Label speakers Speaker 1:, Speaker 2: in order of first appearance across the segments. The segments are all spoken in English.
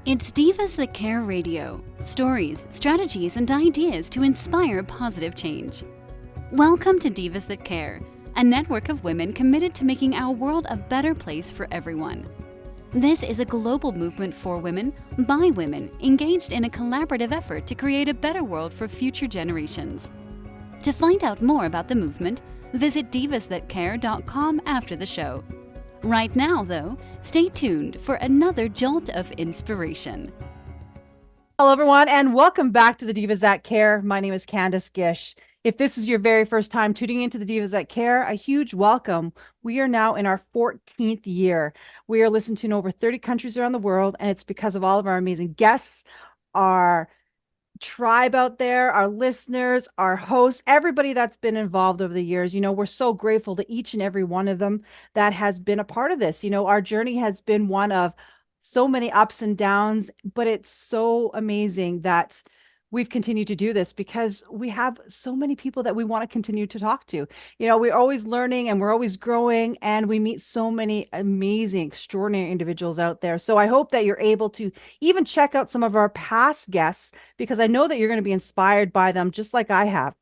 Speaker 1: It's Divas That Care Radio. Stories, strategies, and ideas to inspire positive change. Welcome to Divas That Care, a network of women committed to making our world a better place for everyone. This is a global movement for women, by women, engaged in a collaborative effort to create a better world for future generations. To find out more about the movement, visit divasthatcare.com after the show. Right now, though, stay tuned for another jolt of inspiration.
Speaker 2: Hello, everyone, and welcome back to the Divas That Care. My name is Candace Gish. If this is your very first time tuning into the Divas That Care, a huge welcome. We are now in our 14th year. We are listened to in over 30 countries around the world, and it's because of all of our amazing guests, our tribe out there, our listeners, our hosts, everybody that's been involved over the years. We're so grateful to each and every one of them that has been a part of this. Our journey has been one of so many ups and downs, but it's so amazing that we've continued to do this because we have so many people that we want to continue to talk to. We're always learning and we're always growing, and we meet so many amazing, extraordinary individuals out there. So I hope that you're able to even check out some of our past guests, because I know that you're going to be inspired by them just like I have.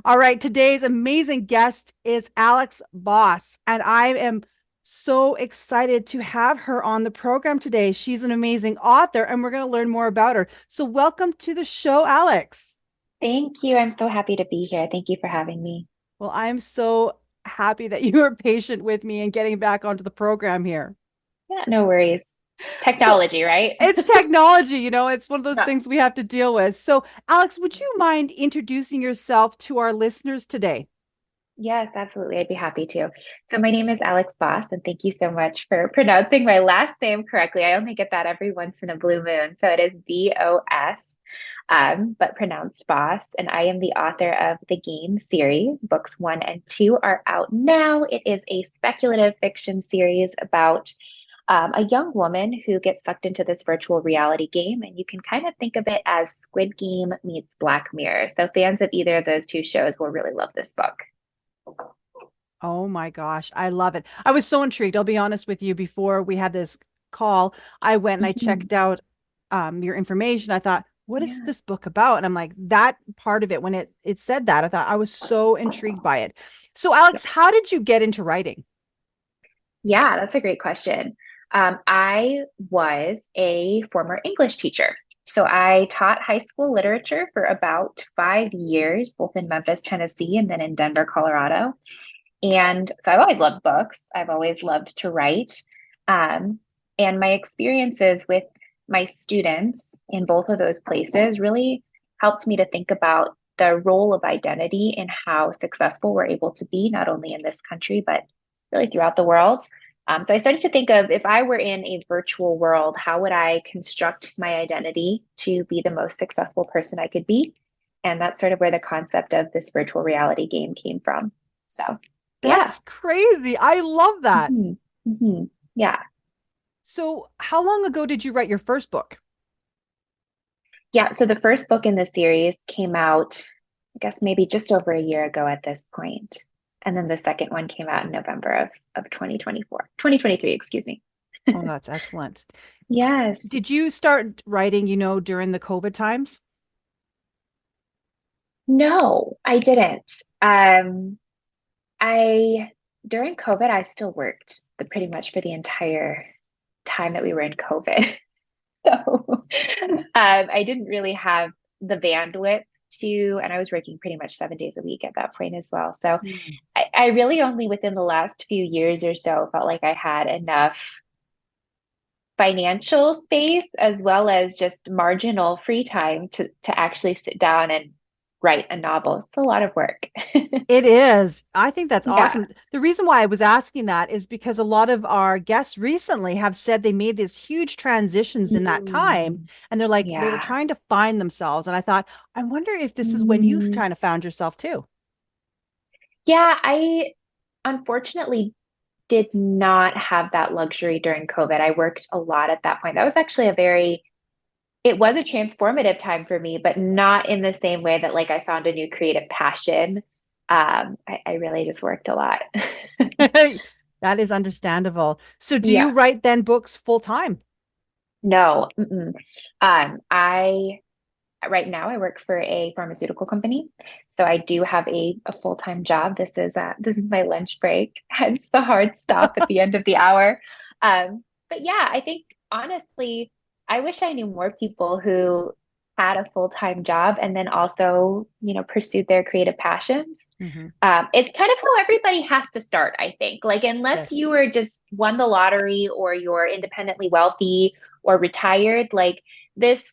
Speaker 2: All right, today's amazing guest is Alex Boss, and I am so excited to have her on the program today. She's an amazing author, and we're going to learn more about her. So welcome to the show, Alex.
Speaker 3: Thank you. I'm so happy to be here. Thank you for having me.
Speaker 2: Well, I'm so happy that you are patient with me and getting back onto the program here.
Speaker 3: Yeah, no worries.
Speaker 2: So
Speaker 3: Technology, right?
Speaker 2: it's technology, it's one of those
Speaker 3: Yeah.
Speaker 2: things we have to deal with. So, Alex, would you mind introducing yourself to our listeners today?
Speaker 3: Yes, absolutely. I'd be happy to. So my name is Alex Boss, and thank you so much for pronouncing my last name correctly. I only get that every once in a blue moon. So it is B-O-S, but pronounced Boss. And I am the author of the Game series. Books 1 and 2 are out now. It is a speculative fiction series about a young woman who gets sucked into this virtual reality game. And you can kind of think of it as Squid Game meets Black Mirror. So fans of either of those two shows will really love this book.
Speaker 2: Oh my gosh, I love it. I was so intrigued. I'll be honest with you. Before we had this call, I went and I
Speaker 3: Mhm.
Speaker 2: checked out your information. I thought, what is
Speaker 3: Yeah.
Speaker 2: this book about? And I'm like, that part of it, when it said that, I thought I was so intrigued by it. So,
Speaker 3: Yeah.
Speaker 2: Alex, how did you get into writing?
Speaker 3: Yeah, that's a great question. I was a former English teacher. So I taught high school literature for about 5 years, both in Memphis, Tennessee, and then in Denver, Colorado. And so I've always loved books. I've always loved to write. Um, and my experiences with my students in both of those places really helped me to think about the role of identity and how successful we're able to be, not only in this country, but really throughout the world. So I started to think of, if I were in a virtual world, how would I construct my identity to be the most successful person I could be? And that's sort of where the concept of this virtual reality game came from. So, yeah.
Speaker 2: That's crazy. I love that.
Speaker 3: hmm Yeah.
Speaker 2: So, how long ago did you write your first book?
Speaker 3: Yeah. So the first book in the series came out, I guess maybe just over a year ago at this point. And then the second one came out in November of 2024, 2023, excuse me.
Speaker 2: Oh, that's excellent.
Speaker 3: Yes.
Speaker 2: Did you start writing, during the COVID times?
Speaker 3: No, I didn't. I during COVID, I still worked pretty much for the entire time that we were in COVID. So I didn't really have the bandwidth to, and I was working pretty much 7 days a week at that point as well. So
Speaker 2: Hmm.
Speaker 3: I really only within the last few years or so felt like I had enough financial space as well as just marginal free time to actually sit down and write a novel. It's a lot of work.
Speaker 2: It is. I think that's
Speaker 3: Yeah.
Speaker 2: awesome. The reason why I was asking that is because a lot of our guests recently have said they made these huge transitions in that time.
Speaker 3: Mm,
Speaker 2: And they're like, they were
Speaker 3: yeah.
Speaker 2: trying to find themselves. And I thought, I wonder if this is when you've
Speaker 3: Mm,
Speaker 2: kind of found yourself too.
Speaker 3: yeah, I unfortunately did not have that luxury during COVID. I worked a lot at that point. That was actually it was a transformative time for me, but not in the same way that like I found a new creative passion. I really just worked a lot.
Speaker 2: That is understandable. So do you
Speaker 3: Yeah.
Speaker 2: write then books full time?
Speaker 3: No. Mm-mm. I right now I work for a pharmaceutical company, so I do have a full-time job. This is my lunch break, hence the hard stop at the end of the hour. But yeah, I think honestly, I wish I knew more people who had a full-time job and then also, pursued their creative passions.
Speaker 2: Hmm.
Speaker 3: It's kind of how everybody has to start, I think. Like, unless
Speaker 2: Yes.
Speaker 3: you are just won the lottery or you're independently wealthy or retired, like this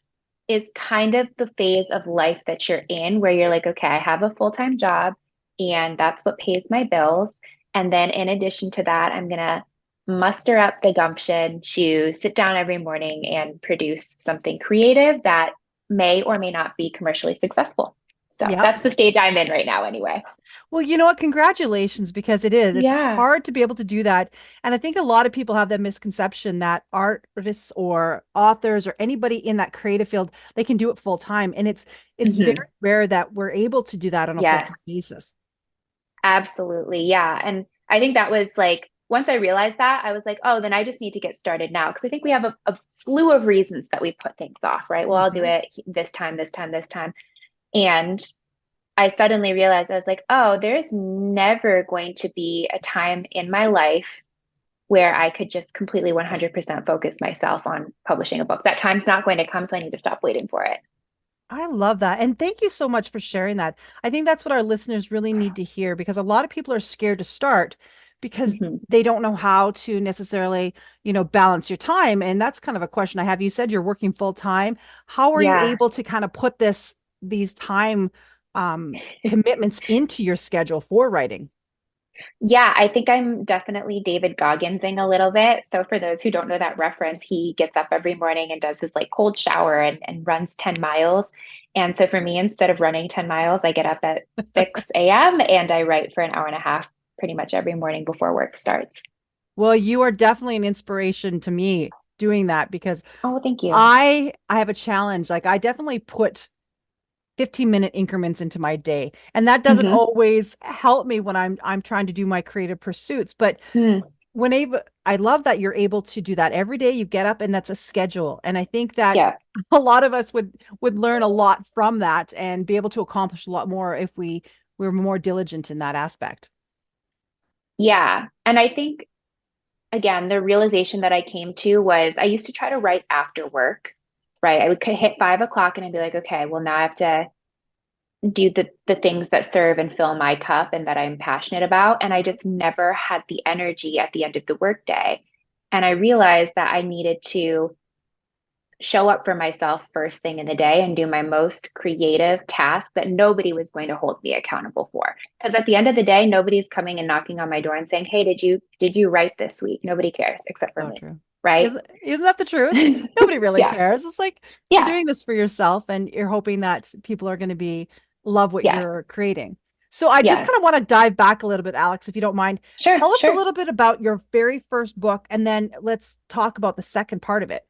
Speaker 3: is kind of the phase of life that you're in where you're like, okay, I have a full-time job and that's what pays my bills. And then in addition to that, I'm gonna muster up the gumption to sit down every morning and produce something creative that may or may not be commercially successful. So
Speaker 2: Yep.
Speaker 3: that's the stage I'm in right now, anyway.
Speaker 2: Well, you know what? Congratulations, because it is. It's
Speaker 3: Yeah.
Speaker 2: hard to be able to do that. And I think a lot of people have that misconception that artists or authors or anybody in that creative field, they can do it full time. And it's very
Speaker 3: Hmm.
Speaker 2: rare that we're able to do that on a full-time
Speaker 3: Yes,
Speaker 2: basis.
Speaker 3: absolutely. Yeah. And I think that was like, once I realized that, I was like, oh, then I just need to get started now. Because I think we have a slew of reasons that we put things off, right? Well, I'll do
Speaker 2: Mhm.
Speaker 3: it this time, this time, this time. And I suddenly realized I was like, oh, there's never going to be a time in my life where I could just completely 100% focus myself on publishing a book. That time's not going to come, so I need to stop waiting for it.
Speaker 2: I love that. And thank you so much for sharing that. I think that's what our listeners really need to hear, because a lot of people are scared to start because
Speaker 3: Hmm.
Speaker 2: they don't know how to necessarily, balance your time. And that's kind of a question I have. You said you're working full time. How are you
Speaker 3: Yeah.
Speaker 2: able to kind of put these time commitments into your schedule for writing?
Speaker 3: Yeah, I think I'm definitely David Gogginsing a little bit. So for those who don't know that reference, he gets up every morning and does his like cold shower and runs 10 miles. And so for me, instead of running 10 miles, I get up at 6 a.m. and I write for an hour and a half pretty much every morning before work starts.
Speaker 2: Well, you are definitely an inspiration to me doing that, because
Speaker 3: Oh, thank you.
Speaker 2: I have a challenge. Like, I definitely put 15-minute increments into my day. And that doesn't
Speaker 3: Hmm.
Speaker 2: always help me when I'm trying to do my creative pursuits. But
Speaker 3: Mm,
Speaker 2: I love that you're able to do that every day. You get up and that's a schedule. And I think that
Speaker 3: yeah.
Speaker 2: a lot of us would learn a lot from that and be able to accomplish a lot more if we were more diligent in that aspect.
Speaker 3: Yeah. And I think, again, the realization that I came to was I used to try to write after work, right? I would hit 5 o'clock and I'd be like, okay, well, now I have to do the things that serve and fill my cup and that I'm passionate about. And I just never had the energy at the end of the workday. And I realized that I needed to show up for myself first thing in the day and do my most creative task that nobody was going to hold me accountable for. Because at the end of the day, nobody's coming and knocking on my door and saying, hey, did you write this week? Nobody cares except for
Speaker 2: So
Speaker 3: me.
Speaker 2: true.
Speaker 3: Right.
Speaker 2: Isn't that the truth? Nobody really
Speaker 3: Yeah.
Speaker 2: cares. It's like you're
Speaker 3: Yeah.
Speaker 2: doing this for yourself and you're hoping that people are going to be love what
Speaker 3: Yes.
Speaker 2: you're creating. So I just kind of
Speaker 3: Yes.
Speaker 2: want to dive back a little bit, Alex, if you don't mind.
Speaker 3: Sure.
Speaker 2: Tell us a
Speaker 3: Sure.
Speaker 2: little bit about your very first book, and then let's talk about the second part of it.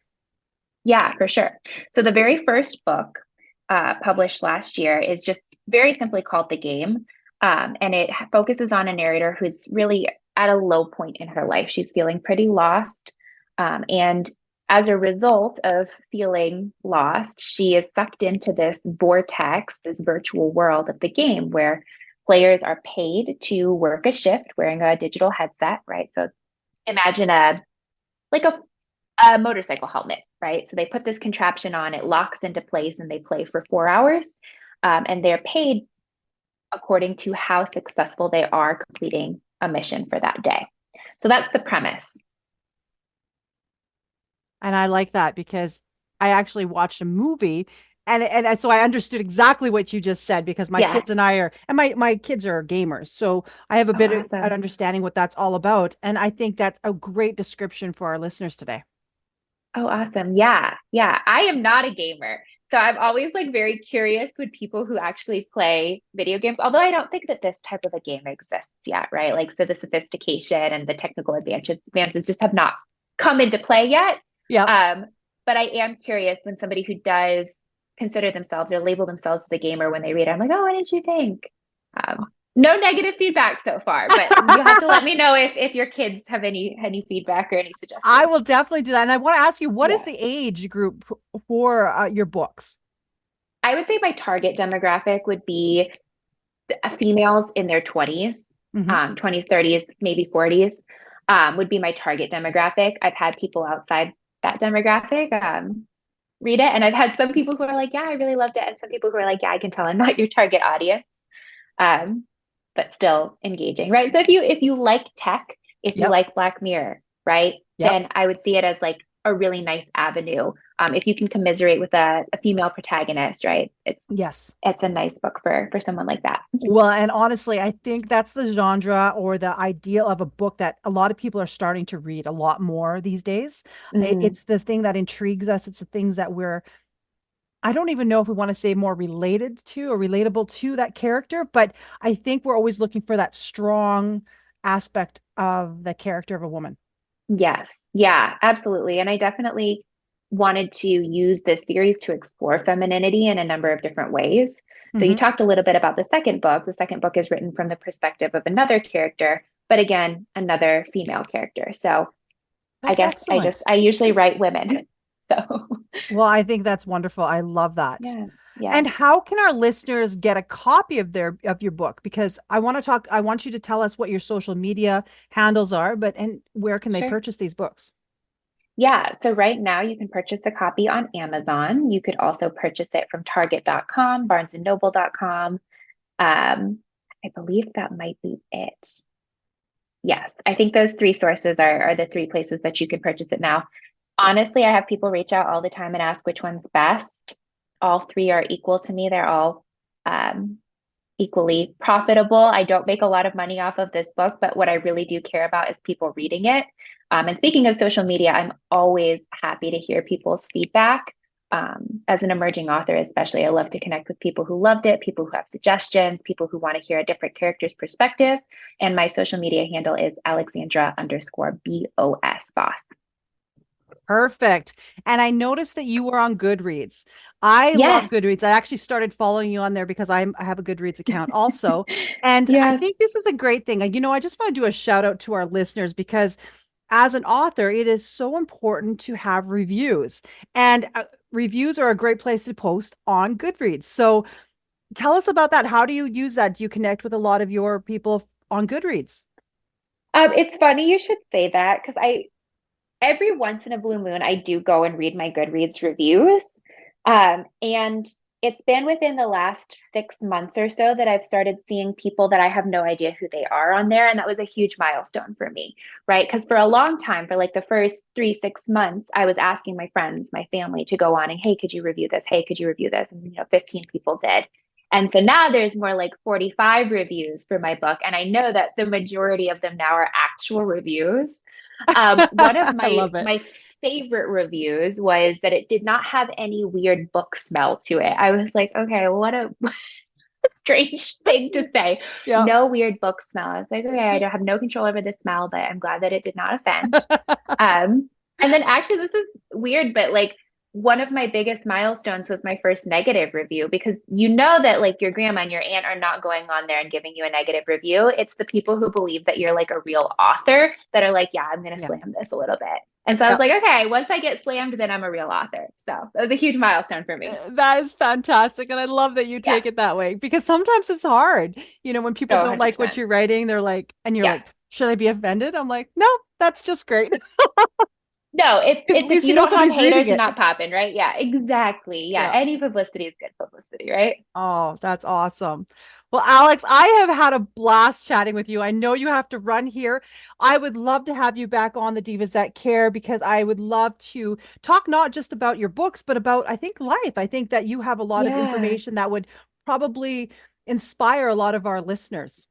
Speaker 3: Yeah, for sure. So the very first book published last year is just very simply called The Game. And it focuses on a narrator who's really at a low point in her life. She's feeling pretty lost. And as a result of feeling lost, she is sucked into this vortex, this virtual world of the game where players are paid to work a shift wearing a digital headset, right? So imagine like a motorcycle helmet, right? So they put this contraption on, it locks into place, and they play for 4 hours. And they're paid according to how successful they are completing a mission for that day. So that's the premise.
Speaker 2: And I like that because I actually watched a movie, and so I understood exactly what you just said, because my kids
Speaker 3: Yes.
Speaker 2: and I are, and my kids are gamers. So I have a
Speaker 3: Oh,
Speaker 2: bit of an
Speaker 3: awesome.
Speaker 2: understanding what that's all about. And I think that's a great description for our listeners today.
Speaker 3: Oh, awesome. Yeah. Yeah. I am not a gamer. So I'm always like very curious with people who actually play video games, although I don't think that this type of a game exists yet, right? Like, so the sophistication and the technical advances just have not come into play yet.
Speaker 2: Yep.
Speaker 3: Um, but I am curious when somebody who does consider themselves or label themselves as a gamer when they read it, I'm like, oh, what did you think? No negative feedback so far, but you have to let me know if your kids have any feedback or any
Speaker 2: I
Speaker 3: suggestions.
Speaker 2: will definitely do that. And I want to ask you, what is
Speaker 3: Yeah.
Speaker 2: the age group for your books?
Speaker 3: I would say my target demographic would be females in their 20s,
Speaker 2: Hmm.
Speaker 3: 20s, 30s, maybe 40s, would be my target demographic. I've had people outside that demographic read it, and I've had some people who are like, "Yeah, I really loved it," and some people who are like, "Yeah, I can tell I'm not your target audience," um, but still engaging, right? So if you like tech, if you
Speaker 2: Yep.
Speaker 3: like Black Mirror, right,
Speaker 2: Yep.
Speaker 3: then I would see it as like a really nice avenue. If you can commiserate with a female protagonist, right,
Speaker 2: Yes.
Speaker 3: it's a nice book for someone like that.
Speaker 2: Well, and honestly, I think that's the genre or the ideal of a book that a lot of people are starting to read a lot more these days.
Speaker 3: Mm,
Speaker 2: It's the thing that intrigues us. It's the things that I don't even know if we want to say more related to or relatable to that character, but I think we're always looking for that strong aspect of the character of a woman.
Speaker 3: yes, yeah, absolutely. And I definitely wanted to use this series to explore femininity in a number of different ways. So you
Speaker 2: Hmm.
Speaker 3: talked a little bit about the second book. The second book is written from the perspective of another character, but again, another female character. So I
Speaker 2: That's
Speaker 3: guess
Speaker 2: excellent.
Speaker 3: I usually write women. So
Speaker 2: Well, I think that's wonderful. I love that.
Speaker 3: yeah,
Speaker 2: And
Speaker 3: yes,
Speaker 2: how can our listeners get a copy of your book? Because I want you to tell us what your social media handles are, but and where can they
Speaker 3: sure.
Speaker 2: purchase these books?
Speaker 3: Yeah, so right now you can purchase a copy on Amazon. You could also purchase it from Target.com, BarnesandNoble.com. I believe that might be it. Yes, I think those three sources are the three places that you can purchase it now. Honestly, I have people reach out all the time and ask which one's best. All three are equal to me. They're all um, equally profitable. I don't make a lot of money off of this book, but what I really do care about is people reading it. And speaking of social media, I'm always happy to hear people's feedback. As an emerging author, especially, I love to connect with people who loved it, people who have suggestions, people who want to hear a different character's perspective. And my social media handle is Alexandra_BOS boss.
Speaker 2: Perfect. And I noticed that you were on Goodreads. I love
Speaker 3: Yes.
Speaker 2: Goodreads. I actually started following you on there because I have a Goodreads account also. And I
Speaker 3: Yes.
Speaker 2: think this is a great thing. I just want to do a shout out to our listeners because as an author, it is so important to have reviews. And reviews are a great place to post on Goodreads. So tell us about that. How do you use that? Do you connect with a lot of your people on Goodreads?
Speaker 3: It's funny you should say that because I every once in a blue moon, I do go and read my Goodreads reviews. And it's been within the last 6 months or so that I've started seeing people that I have no idea who they are on there. And that was a huge milestone for me, right? Because for a long time, for like the first 3, 6 months, I was asking my friends, my family to go on and, hey, could you review this? Hey, could you review this? And, 15 people did. And so now there's more like 45 reviews for my book. And I know that the majority of them now are actual reviews. One of
Speaker 2: I
Speaker 3: my
Speaker 2: love it.
Speaker 3: my favorite reviews was that it did not have any weird book smell to it. I was like, okay, what a strange thing to say.
Speaker 2: Yeah.
Speaker 3: No weird book smell. I was like, okay, I don't have no control over the smell, but I'm glad that it did not offend. Um, and then actually, this is weird, but like one of my biggest milestones was my first negative review because you know that like your grandma and your aunt are not going on there and giving you a negative review. It's the people who believe that you're like a real author that are like, yeah, I'm going to
Speaker 2: Yeah.
Speaker 3: slam this a little bit. And so I was
Speaker 2: Yeah.
Speaker 3: like, okay, once I get slammed, then I'm a real author. So that was a huge milestone for me.
Speaker 2: That is fantastic. And I love that you
Speaker 3: Yeah.
Speaker 2: take it that way because sometimes it's hard. When people
Speaker 3: No,
Speaker 2: don't like what
Speaker 3: 100%.
Speaker 2: you're writing, they're like, and you're
Speaker 3: Yeah.
Speaker 2: like, should I be offended? I'm like, no, that's just great.
Speaker 3: No, it's
Speaker 2: Because at
Speaker 3: it's if
Speaker 2: least you
Speaker 3: you
Speaker 2: know
Speaker 3: don't have
Speaker 2: somebody's reading
Speaker 3: haters, you're
Speaker 2: it.
Speaker 3: not popping, right? Yeah, exactly. Yeah,
Speaker 2: Yeah.
Speaker 3: any publicity is good publicity, right?
Speaker 2: Oh, that's awesome. Well, Alex, I have had a blast chatting with you. I know you have to run here. I would love to have you back on the Divas That Care because I would love to talk not just about your books, but about, I think, life. I think that you have a lot of
Speaker 3: Yeah.
Speaker 2: information that would probably inspire a lot of our listeners.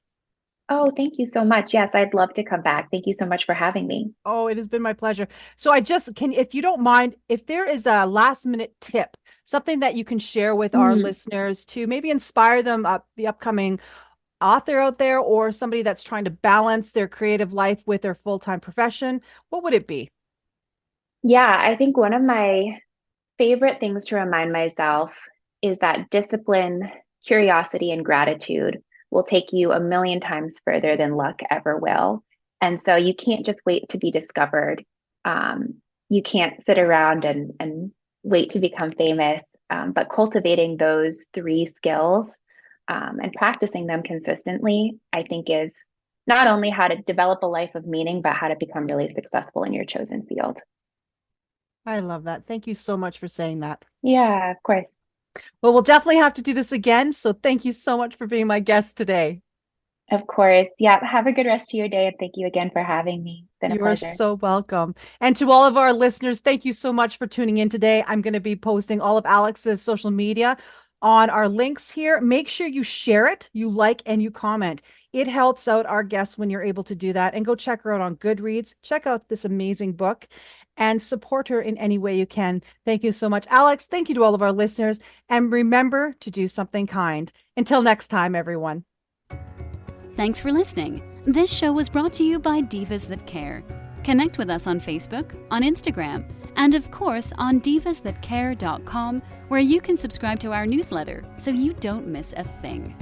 Speaker 3: Oh, thank you so much. Yes, I'd love to come back. Thank you so much for having me.
Speaker 2: Oh, it has been my pleasure. So I just can, if you don't mind, if there is a last minute tip, something that you can share with our
Speaker 3: Mm,
Speaker 2: listeners to maybe inspire them up the upcoming author out there or somebody that's trying to balance their creative life with their full-time profession, what would it be?
Speaker 3: yeah, I think one of my favorite things to remind myself is that discipline, curiosity, and gratitude will take you a million times further than luck ever will. And so you can't just wait to be discovered. You can't sit around and wait to become famous, but cultivating those three skills and practicing them consistently, I think is not only how to develop a life of meaning, but how to become really successful in your chosen field.
Speaker 2: I love that. Thank you so much for saying that.
Speaker 3: Yeah, of course.
Speaker 2: Well, we'll definitely have to do this again. So thank you so much for being my guest today.
Speaker 3: Of course. Yeah. Have a good rest of your day. And thank you again for having me. It's been a
Speaker 2: You are
Speaker 3: pleasure.
Speaker 2: so welcome. And to all of our listeners, thank you so much for tuning in today. I'm going to be posting all of Alex's social media on our links here. Make sure you share it, you like, and you comment. It helps out our guests when you're able to do that. And go check her out on Goodreads. Check out this amazing book and support her in any way you can. Thank you so much, Alex. Thank you to all of our listeners. And remember to do something kind. Until next time, everyone.
Speaker 1: Thanks for listening. This show was brought to you by Divas That Care. Connect with us on Facebook, on Instagram, and of course on divasthatcare.com, where you can subscribe to our newsletter so you don't miss a thing.